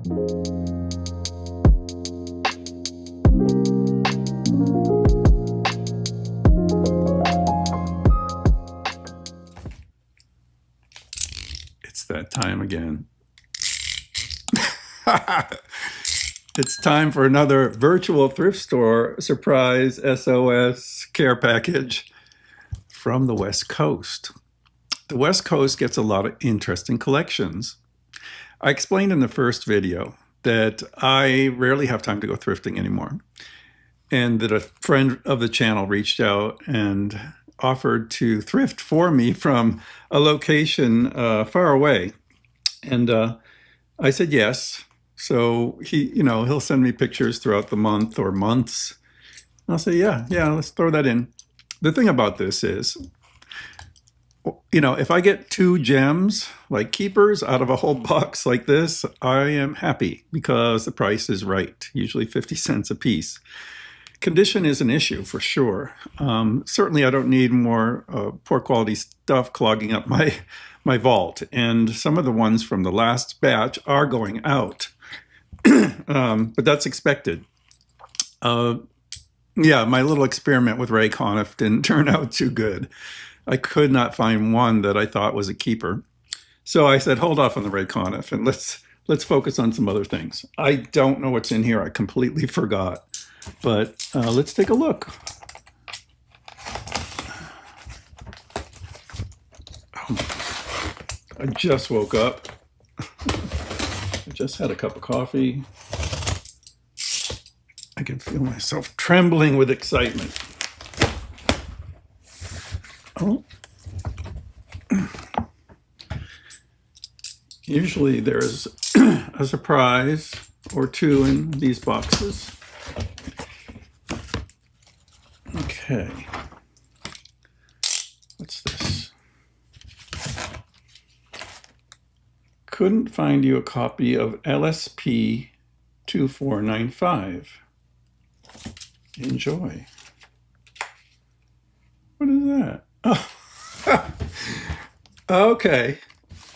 It's that time again. It's time for another virtual thrift store surprise SOS care package from the West Coast. The West Coast gets a lot of interesting collections. I explained in the first video that I rarely have time to go thrifting anymore, and that a friend of the channel reached out and offered to thrift for me from a location far away. And I said yes. So he'll send me pictures throughout the month or months. I'll say, yeah, let's throw that in. The thing about this is, if I get 2 gems, like keepers, out of a whole box like this, I am happy because the price is right, usually 50 cents a piece. Condition is an issue for sure. Certainly I don't need more poor quality stuff clogging up my vault. And some of the ones from the last batch are going out. But that's expected. Yeah, my little experiment with Ray Conniff didn't turn out too good. I could not find one that I thought was a keeper. So I said, hold off on the Ray Conniff and let's focus on some other things. I don't know what's in here. I completely forgot. But let's take a look. I just woke up. I just had a cup of coffee. I can feel myself trembling with excitement. Oh. Usually there's a surprise or 2 in these boxes. Okay. What's this? Couldn't find you a copy of LSP 2495. Enjoy. What is that? Oh. Okay.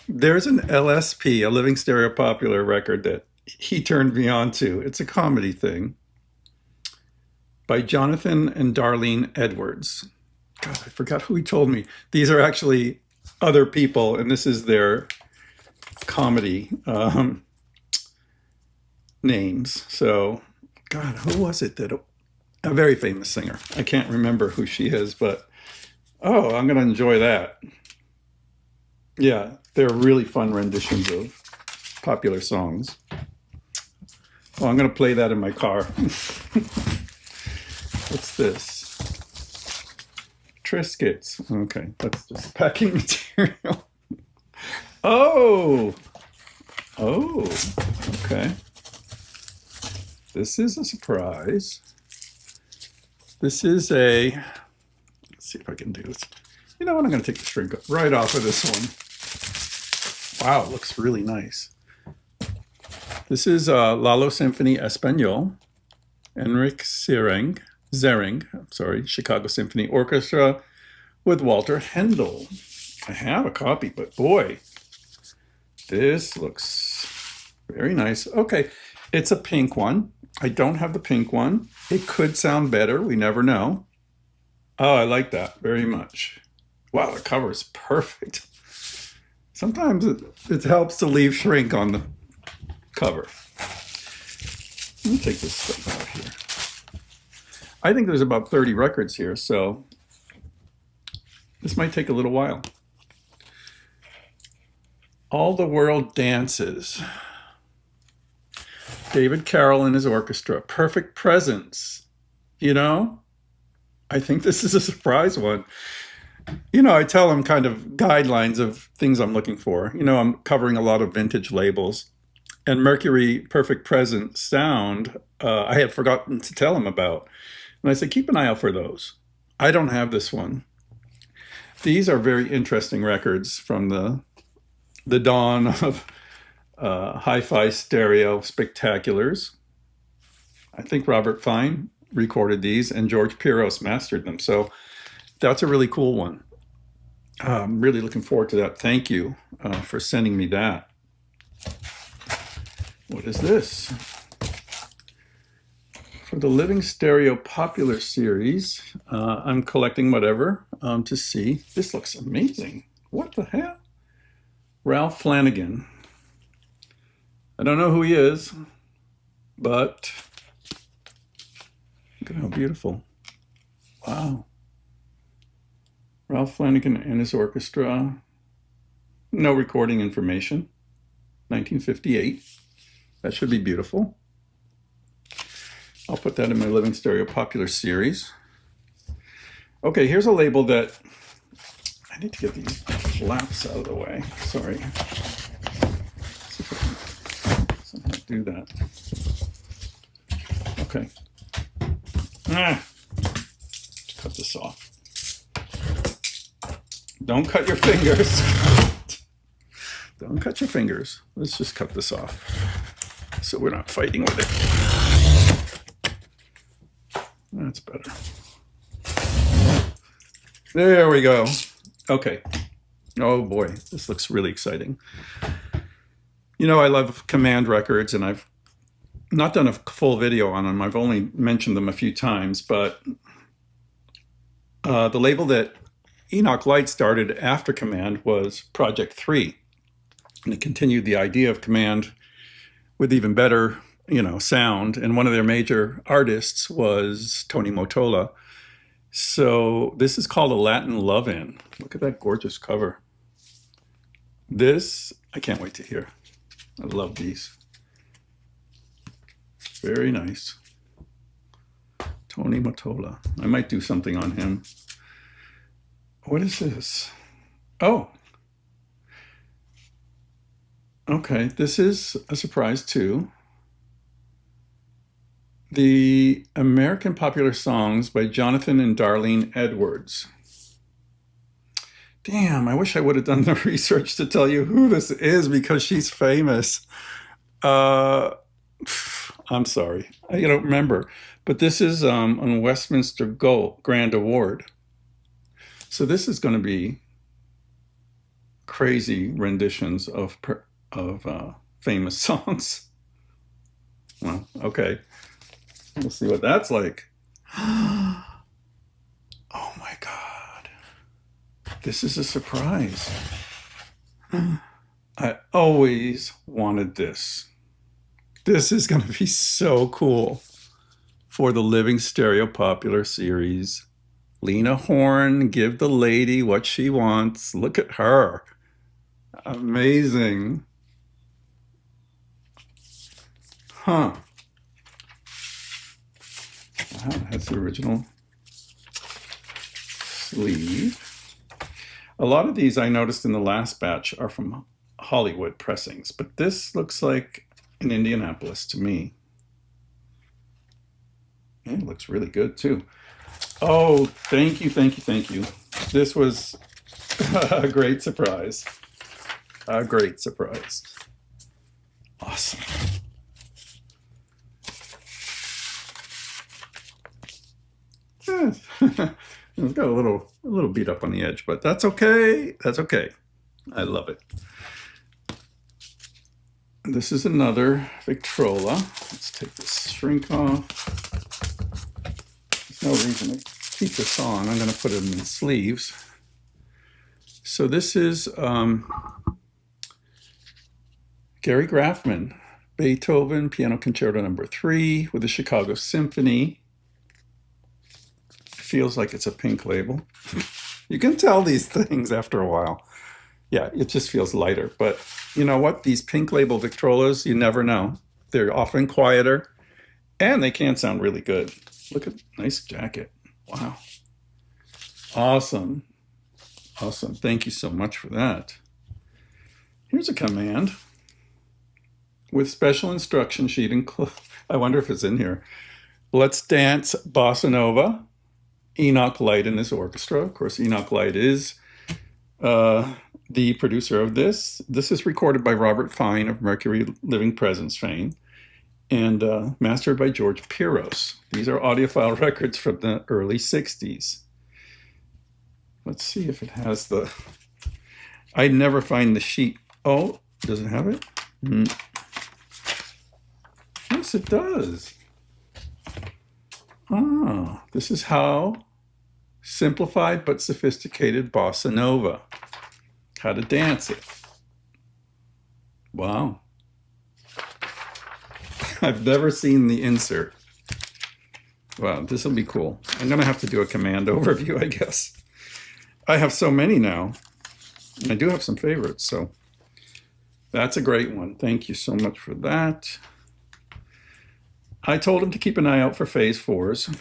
There's an LSP, a Living Stereo Popular record that he turned me on to. It's a comedy thing by Jonathan and Darlene Edwards. God, I forgot who he told me. These are actually other people, and this is their comedy names. So, God, who was it that... A very famous singer. I can't remember who she is, but oh, I'm going to enjoy that. Yeah, they're really fun renditions of popular songs. Oh, I'm going to play that in my car. What's this? Triscuits. Okay, that's just packing material. Oh, okay. This is a surprise. This is let's see if I can do this. You know what, I'm going to take the shrink right off of this one. Wow, it looks really nice. This is Lalo Symphony Espanol, Enric Zering, Chicago Symphony Orchestra with Walter Handel. I have a copy, but boy, this looks very nice. Okay, it's a pink one. I don't have the pink one. It could sound better. We never know. Oh, I like that very much. Wow, the cover is perfect. Sometimes it helps to leave shrink on the cover. Let me take this stuff out here. I think there's about 30 records here, so this might take a little while. All the World Dances. David Carroll and his orchestra. Perfect Presence. I think this is a surprise one. I tell them kind of guidelines of things I'm looking for. I'm covering a lot of vintage labels. And Mercury Perfect Present Sound, I had forgotten to tell him about. And I said, keep an eye out for those. I don't have this one. These are very interesting records from the dawn of hi-fi stereo spectaculars. I think Robert Fine recorded these and George Piros mastered them. So that's a really cool one. I'm really looking forward to that. Thank you for sending me that. What is this? For the Living Stereo Popular Series, I'm collecting whatever to see. This looks amazing. What the hell? Ralph Flanagan. I don't know who he is, but look at how beautiful. Wow. Ralph Flanagan and his orchestra. No recording information. 1958. That should be beautiful. I'll put that in my Living Stereo Popular Series. Okay, here's a label that I need to get these flaps out of the way. Sorry. See if I can somehow do that. Okay. Cut this off. Don't cut your fingers. Don't cut your fingers. Let's just cut this off so we're not fighting with it. That's better. There we go. Okay. Oh boy, this looks really exciting. You know, I love Command records, and I've not done a full video on them. I've only mentioned them a few times, but the label that Enoch Light started after Command was Project 3. And it continued the idea of Command with even better, sound. And one of their major artists was Tony Mottola. So this is called a Latin Love-In. Look at that gorgeous cover. This, I can't wait to hear. I love these. Very nice. Tony Mottola. I might do something on him. What is this? Oh. Okay, this is a surprise too. The American Popular Songs by Jonathan and Darlene Edwards. Damn, I wish I would have done the research to tell you who this is because she's famous. I'm sorry, I don't remember. But this is on Westminster Grand Award. So this is going to be crazy renditions of famous songs. Well, okay. We'll see what that's like. Oh my God. This is a surprise. I always wanted this. This is going to be so cool for the Living Stereo Popular Series. Lena Horne, give the lady what she wants. Look at her. Amazing. Huh. Wow, it has the original sleeve. A lot of these I noticed in the last batch are from Hollywood pressings, but this looks like in Indianapolis to me. It looks really good too. Oh, thank you, thank you, thank you. This was a great surprise. A great surprise. Awesome. It's got a little beat up on the edge, but that's okay. That's okay. I love it. This is another Victrola. Let's take this shrink off. There's no reason to keep this on. I'm going to put it in the sleeves. So this is Gary Graffman, Beethoven Piano Concerto No. 3 with the Chicago Symphony. Feels like it's a pink label. You can tell these things after a while. Yeah, it just feels lighter. But you know what? These pink label Victrolas, you never know. They're often quieter and they can sound really good. Look at nice jacket. Wow. Awesome. Awesome. Thank you so much for that. Here's a Command with special instruction sheet included. I wonder if it's in here. Let's Dance Bossa Nova. Enoch Light and his orchestra. Of course, Enoch Light is the producer of this. This is recorded by Robert Fine of Mercury Living Presence fame and mastered by George Piros. These are audiophile records from the early 60s. Let's see if it has the... I never find the sheet. Oh, does it have it? Yes, it does. Ah, this is how simplified but sophisticated bossa nova. How to dance it. Wow. I've never seen the insert. Wow, this will be cool. I'm going to have to do a command overview, I guess. I have so many now. I do have some favorites, so that's a great one. Thank you so much for that. I told him to keep an eye out for phase 4s.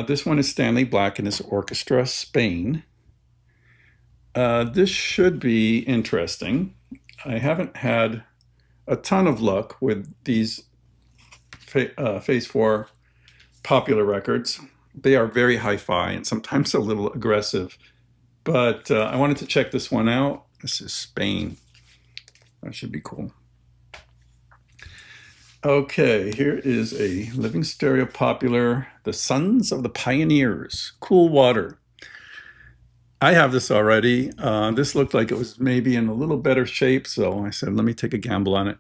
This one is Stanley Black and his orchestra, Spain. This should be interesting. I haven't had a ton of luck with these phase 4 popular records. They are very hi-fi and sometimes a little aggressive, but I wanted to check this one out. This is Spain. That should be cool. Okay, here is a Living Stereo popular, The Sons of the Pioneers, Cool Water. I have this already. This looked like it was maybe in a little better shape, so I said, let me take a gamble on it.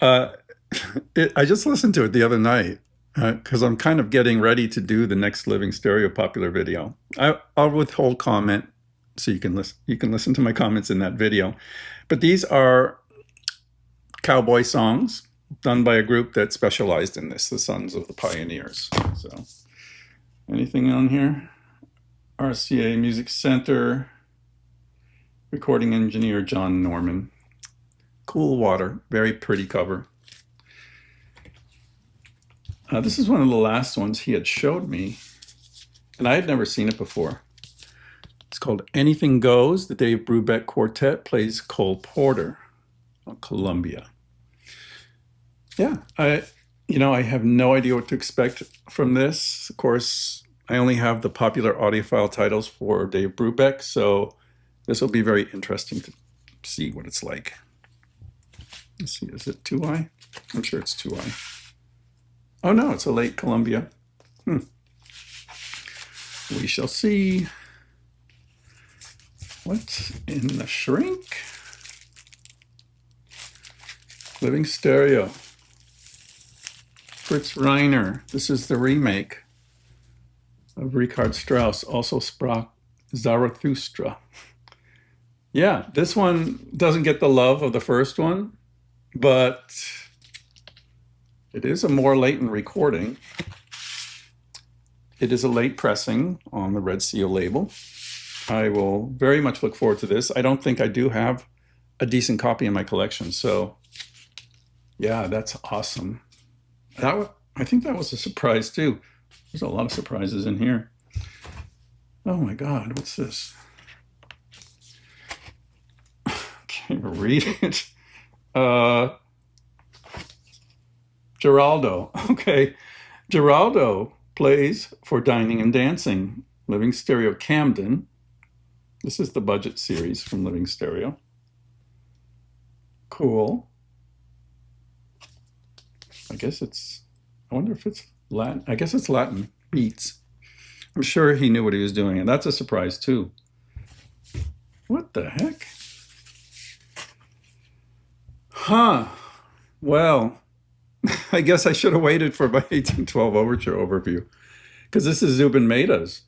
I just listened to it the other night because I'm kind of getting ready to do the next Living Stereo popular video. I'll withhold comment so you can listen to my comments in that video. But these are cowboy songs done by a group that specialized in this, the Sons of the Pioneers. So, anything on here? RCA Music Center, recording engineer John Norman. Cool Water, very pretty cover. This is one of the last ones he had showed me, and I had never seen it before. It's called Anything Goes. The Dave Brubeck Quartet plays Cole Porter on Columbia. Yeah, I have no idea what to expect from this. Of course, I only have the popular audiophile titles for Dave Brubeck, so this will be very interesting to see what it's like. Let's see, is it 2i? I'm sure it's 2i. Oh no, it's a late Columbia. We shall see. What's in the shrink? Living Stereo. Fritz Reiner. This is the remake of Richard Strauss, also Sprach Zarathustra. Yeah, this one doesn't get the love of the first one, but it is a more latent recording. It is a late pressing on the Red Seal label. I will very much look forward to this. I don't think I do have a decent copy in my collection, so yeah, that's awesome. I think that was a surprise too. There's a lot of surprises in here. Oh my God, what's this? Can't even read it. Geraldo. Okay. Geraldo plays for Dining and Dancing, Living Stereo Camden. This is the budget series from Living Stereo. Cool. I wonder if it's Latin. I guess it's Latin beats. I'm sure he knew what he was doing, and that's a surprise too. What the heck? Huh. Well, I guess I should have waited for my 1812 Overture overview, because this is Zubin Mehta's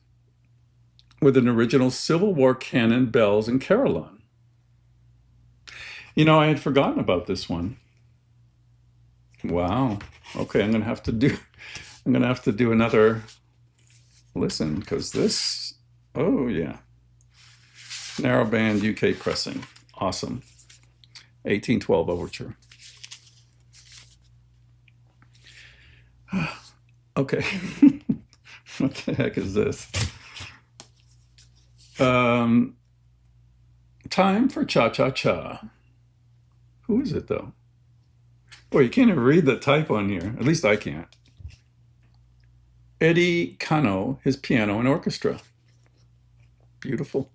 with an original Civil War canon, bells, and carillon. You know, I had forgotten about this one. Wow. Okay, I'm gonna have to do another listen, because this, oh yeah, narrowband UK pressing, awesome. 1812 Overture. Okay, what the heck is this? Time for Cha-Cha-Cha. Who is it though? Boy, you can't even read the type on here. At least I can't. Eddie Cano, his piano and orchestra. Beautiful.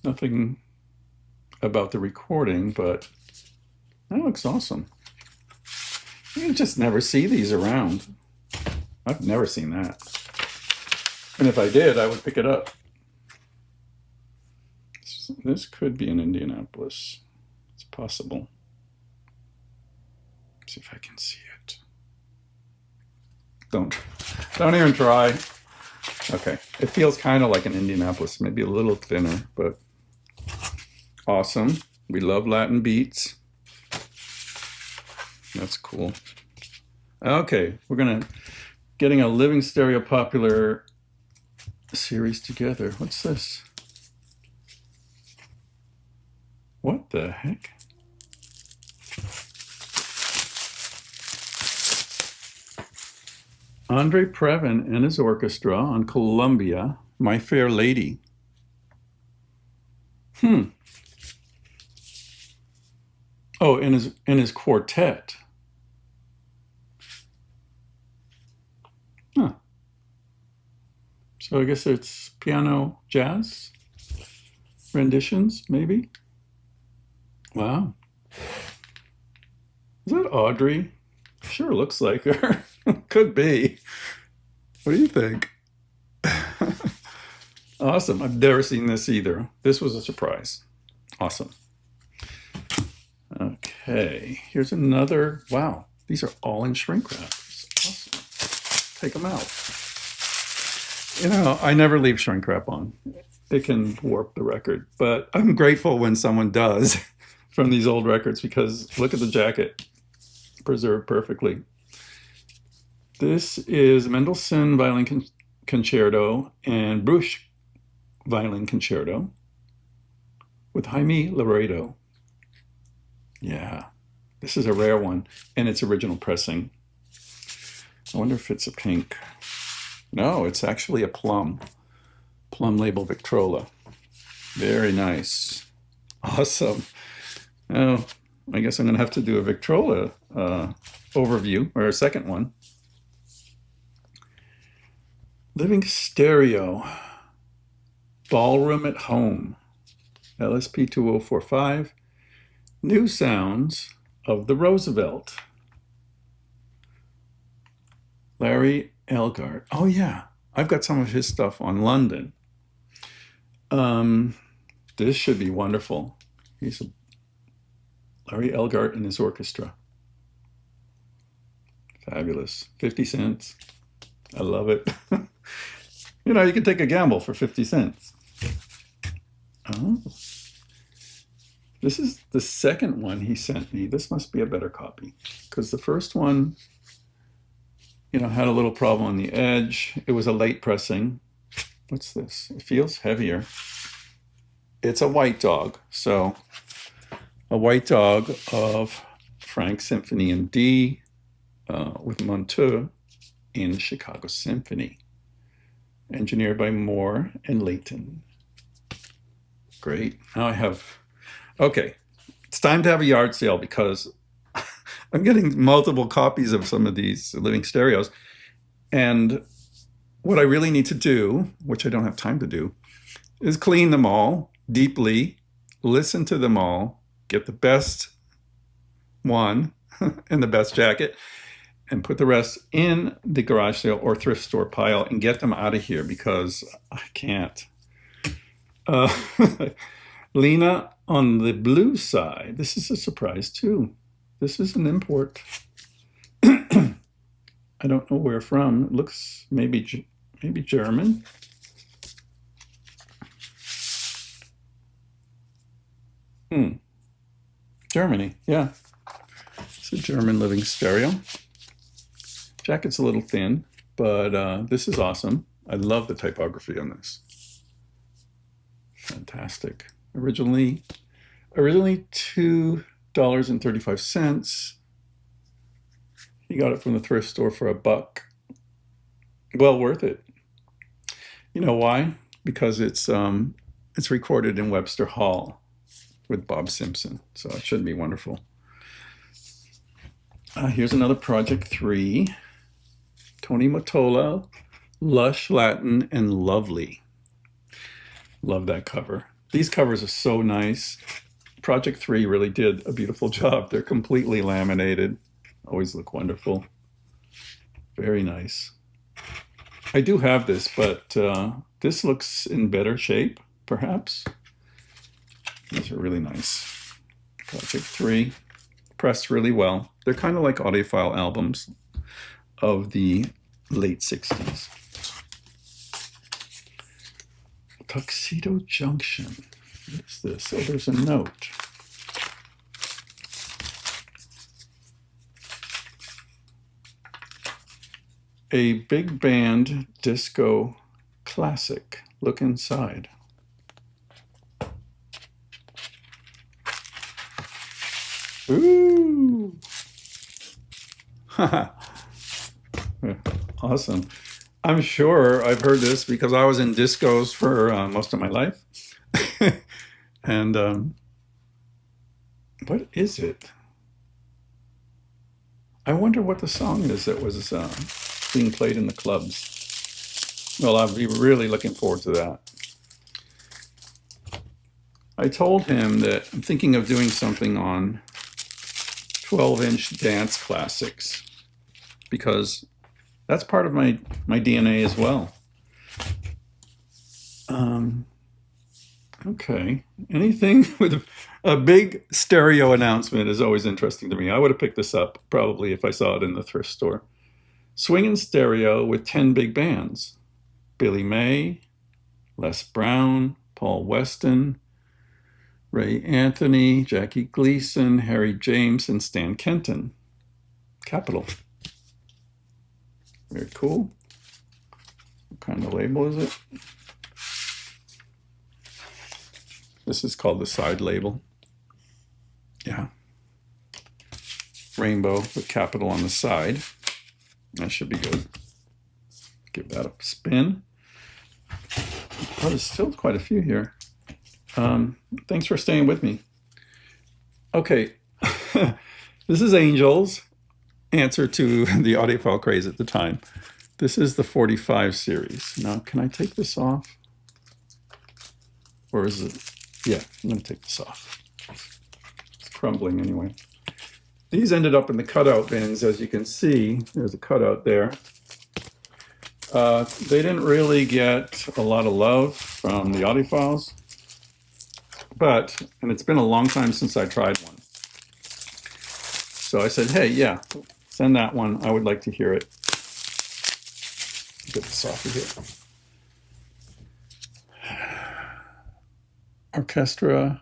Nothing about the recording, but that looks awesome. You just never see these around. I've never seen that. And if I did, I would pick it up. This could be in Indianapolis. It's possible. Let's see if I can see it. Don't even try. Okay, it feels kind of like an Indianapolis, maybe a little thinner, but awesome. We love Latin beats. That's cool. Okay, we're getting a Living Stereo Popular series together. What's this? What the heck? Andre Previn and his orchestra on Columbia, My Fair Lady. Oh, in his quartet. Huh. So I guess it's piano jazz renditions, maybe? Wow. Is that Audrey? Sure looks like her. Could be. What do you think? Awesome. I've never seen this either. This was a surprise. Awesome. Okay. Here's another. Wow. These are all in shrink wrap. Awesome. Take them out. You know, I never leave shrink wrap on. It can warp the record, but I'm grateful when someone does from these old records because look at the jacket. Preserved perfectly. This is Mendelssohn Violin Concerto and Bruch Violin Concerto with Jaime Laredo. Yeah, this is a rare one, and it's original pressing. I wonder if it's a pink. No, it's actually a plum label Victrola. Very nice. Awesome. Oh, I guess I'm going to have to do a Victrola overview, or a second one. Living Stereo, Ballroom at Home, LSP 2045, New Sounds of the Roosevelt. Larry Elgart. Oh yeah, I've got some of his stuff on London. This should be wonderful. He's Larry Elgart and his orchestra. Fabulous. 50 cents. I love it. You know, you can take a gamble for 50 cents. Oh. This is the second one he sent me. This must be a better copy because the first one, you know, had a little problem on the edge. It was a late pressing. What's this? It feels heavier. It's a White Dog. So a White Dog of Frank Symphony in D with Monteur in Chicago Symphony. Engineered by Moore and Layton. Great. Now I have, okay, it's time to have a yard sale because I'm getting multiple copies of some of these living stereos. And what I really need to do, which I don't have time to do, is clean them all deeply, listen to them all, get the best one and the best jacket, and put the rest in the garage sale or thrift store pile and get them out of here because I can't. Lena on the blue side. This is a surprise too. This is an import. I don't know where from. It looks maybe German. Germany, yeah. It's a German living stereo. Jacket's a little thin, but this is awesome. I love the typography on this. Fantastic. Originally $2.35. You got it from the thrift store for $1. Well worth it. You know why? Because it's recorded in Webster Hall with Bob Simpson, so it should be wonderful. Here's another Project 3. Tony Mottola, Lush, Latin, and Lovely. Love that cover. These covers are so nice. Project 3 really did a beautiful job. They're completely laminated. Always look wonderful. Very nice. I do have this, but this looks in better shape, perhaps. These are really nice. Project 3, pressed really well. They're kind of like audiophile albums of the late 60s. Tuxedo Junction. What is this? Oh, there's a note. A big band disco classic. Look inside. Ooh! Awesome. I'm sure I've heard this because I was in discos for most of my life. And what is it? I wonder what the song is that was being played in the clubs. Well, I'll be really looking forward to that. I told him that I'm thinking of doing something on 12-inch dance classics because that's part of my DNA as well. Okay, anything with a big stereo announcement is always interesting to me. I would have picked this up probably if I saw it in the thrift store. Swinging stereo with 10 big bands. Billy May, Les Brown, Paul Weston, Ray Anthony, Jackie Gleason, Harry James, and Stan Kenton. Capitol. Very cool. What kind of label is it? This is called the side label. Yeah. Rainbow with Capitol on the side. That should be good. Give that a spin. Oh, there's still quite a few here. Thanks for staying with me. Okay. This is Angel's answer to the audiophile craze at the time. This is the 45 series. Now, can I take this off? Or is it? Yeah, I'm going to take this off. It's crumbling anyway. These ended up in the cutout bins, as you can see. There's a cutout there. They didn't really get a lot of love from the audiophiles, and it's been a long time since I tried one. So I said, hey, yeah, send that one. I would like to hear it. Get this off of here. Orchestre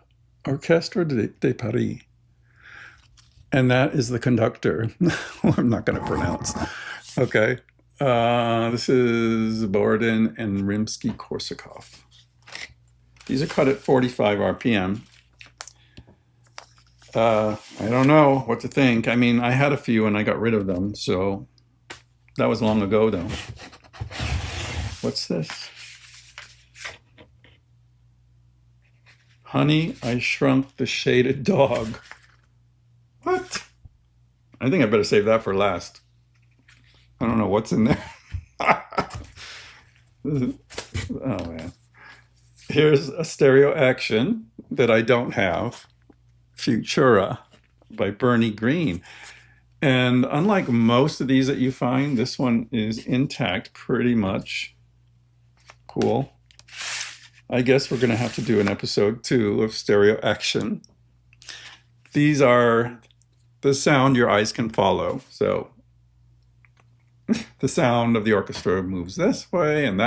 de Paris. And that is the conductor. I'm not going to pronounce. Okay. This is Borodin and Rimsky-Korsakov. These are cut at 45 RPM. I don't know what to think. I mean, I had a few and I got rid of them, so that was long ago, though. What's this? Honey, I Shrunk the Shaded Dog. What? I think I better save that for last. I don't know what's in there. Oh, man. Here's a stereo action that I don't have. Futura by Bernie Green. And unlike most of these that you find, this one is intact pretty much. Cool. I guess we're going to have to do an episode 2 of stereo action. These are the sound your eyes can follow. So the sound of the orchestra moves this way, and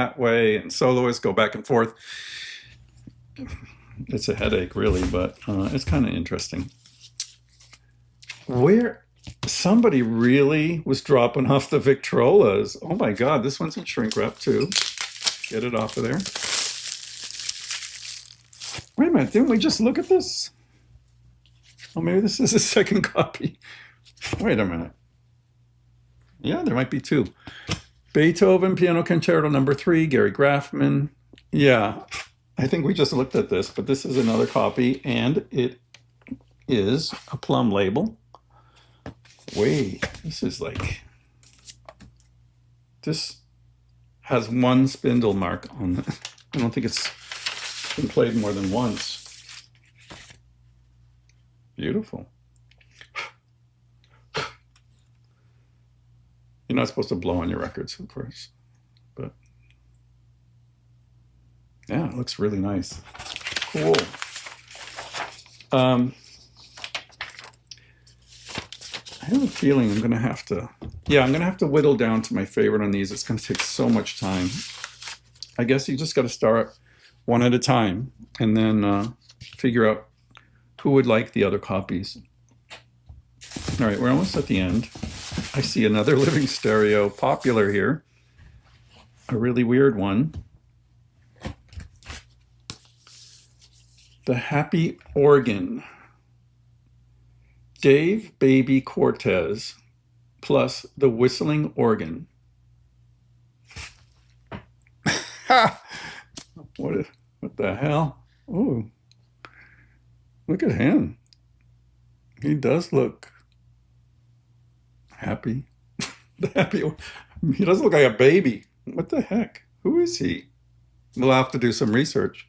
soloists go back and forth. It's a headache, really, but it's kind of interesting. Where somebody really was dropping off the Victrolas. Oh my God, this one's in shrink wrap too. Get it off of there. Wait a minute, didn't we just look at this? Oh, maybe this is a second copy. Wait a minute. Yeah, there might be 2. Beethoven Piano Concerto No. 3, Gary Graffman. Yeah, I think we just looked at this, but this is another copy, and it is a plum label. Wait, this is like... This has 1 spindle mark on it. I don't think it's been played more than once. Beautiful. You're not supposed to blow on your records, of course, but yeah, it looks really nice. Cool. I have a feeling I'm going to have to, yeah, I'm going to have to whittle down to my favorite on these. It's going to take so much time. I guess you just got to start one at a time and then figure out who would like the other copies. All right, we're almost at the end. I see another living stereo popular here. A really weird one. The Happy Organ. Dave Baby Cortez plus the whistling organ. Ha! What the hell? Oh, look at him. He does look happy. He does look like a baby. What the heck? Who is he? We'll have to do some research.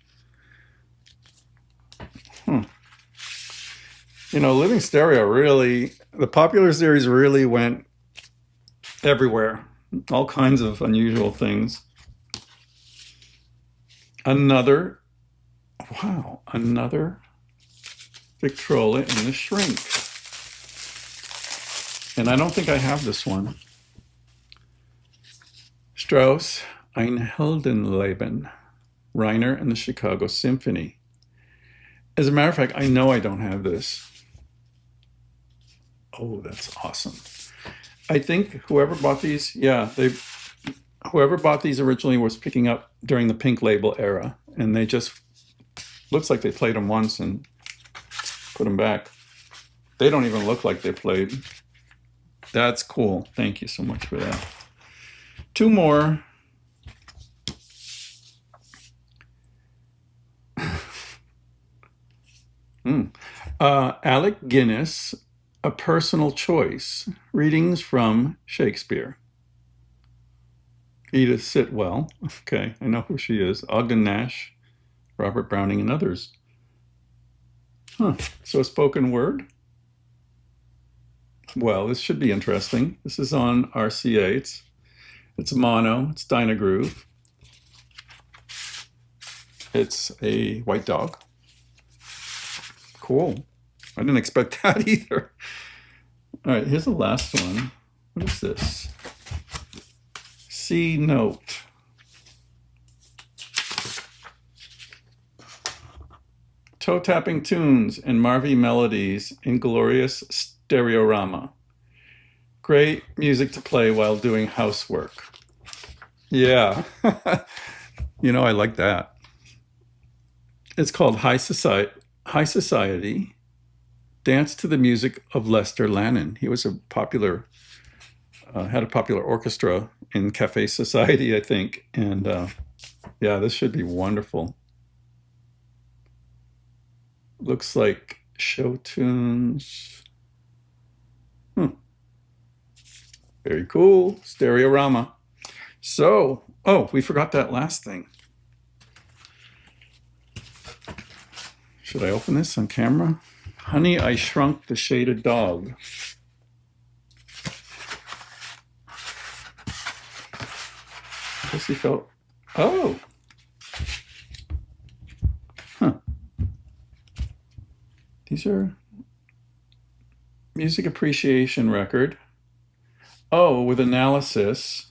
You know, Living Stereo really, the popular series really went everywhere. All kinds of unusual things. Another Victrola in the shrink. And I don't think I have this one. Strauss, Ein Heldenleben, Reiner and the Chicago Symphony. As a matter of fact, I know I don't have this. Oh, that's awesome. I think whoever bought these, whoever bought these originally was picking up during the Pink Label era, and they just, looks like they played them once and put them back. They don't even look like they played. That's cool. Thank you so much for that. Two more. Alec Guinness, A Personal Choice, readings from Shakespeare. Edith Sitwell, okay, I know who she is. Ogden Nash, Robert Browning, and others. So a spoken word? Well, this should be interesting. This is on RCA. It's mono, it's Dynagroove. It's a white dog. Cool. I didn't expect that either. All right, here's the last one. What is this? C note. Toe-tapping tunes and Marvy melodies in glorious stereorama. Great music to play while doing housework. Yeah, you know, I like that. It's called High Society, Dance to the Music of Lester Lannon. He was a popular, had a popular orchestra in Cafe Society, I think. And yeah, this should be wonderful. Looks like show tunes. Very cool. Stereorama. So, oh, we forgot that last thing. Should I open this on camera? Honey, I Shrunk the Shaded Dog. Guess he felt, oh. These are music appreciation record. Oh, with analysis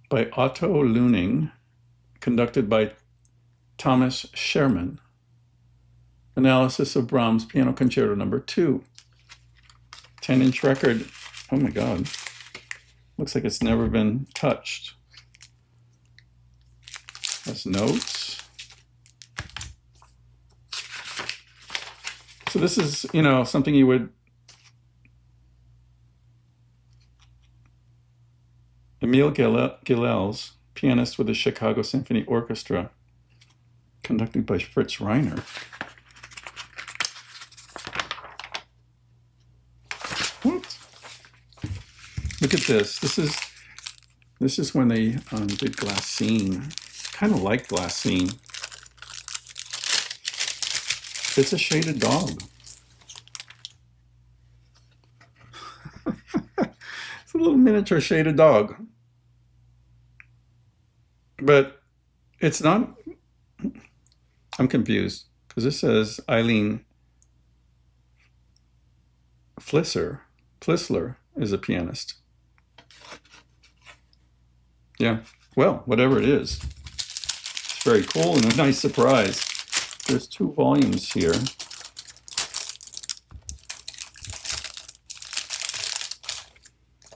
by Otto Luning, conducted by Thomas Sherman. Analysis of Brahms Piano Concerto No. 2. 10-inch record. Oh my God. Looks like it's never been touched. That's notes. So this is, you know, something you would, Emile Gilels, pianist with the Chicago Symphony Orchestra, conducted by Fritz Reiner. What? Look at this. This is when they did Glassine. Kind of like Glassine. It's a shaded dog. It's a little miniature shaded dog. But it's not, I'm confused because this says Eileen Plisler is a pianist. Yeah, well, whatever it is, it's very cool and a nice surprise. There's 2 volumes here.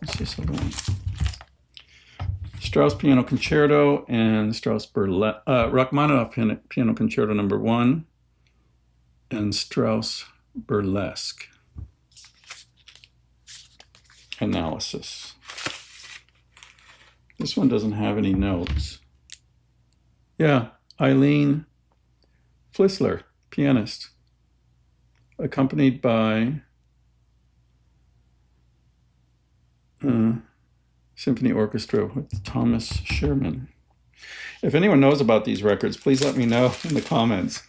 What's this other one? Strauss Piano Concerto and Strauss Rachmaninoff Piano Concerto No. 1 and Strauss Burlesque. Analysis. This one doesn't have any notes. Yeah, Eileen Plisler, pianist, accompanied by Symphony Orchestra with Thomas Sherman. If anyone knows about these records, please let me know in the comments.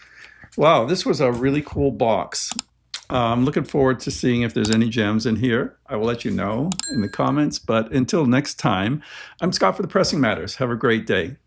Wow, this was a really cool box. I'm looking forward to seeing if there's any gems in here. I will let you know in the comments. But until next time, I'm Scott for the Pressing Matters. Have a great day.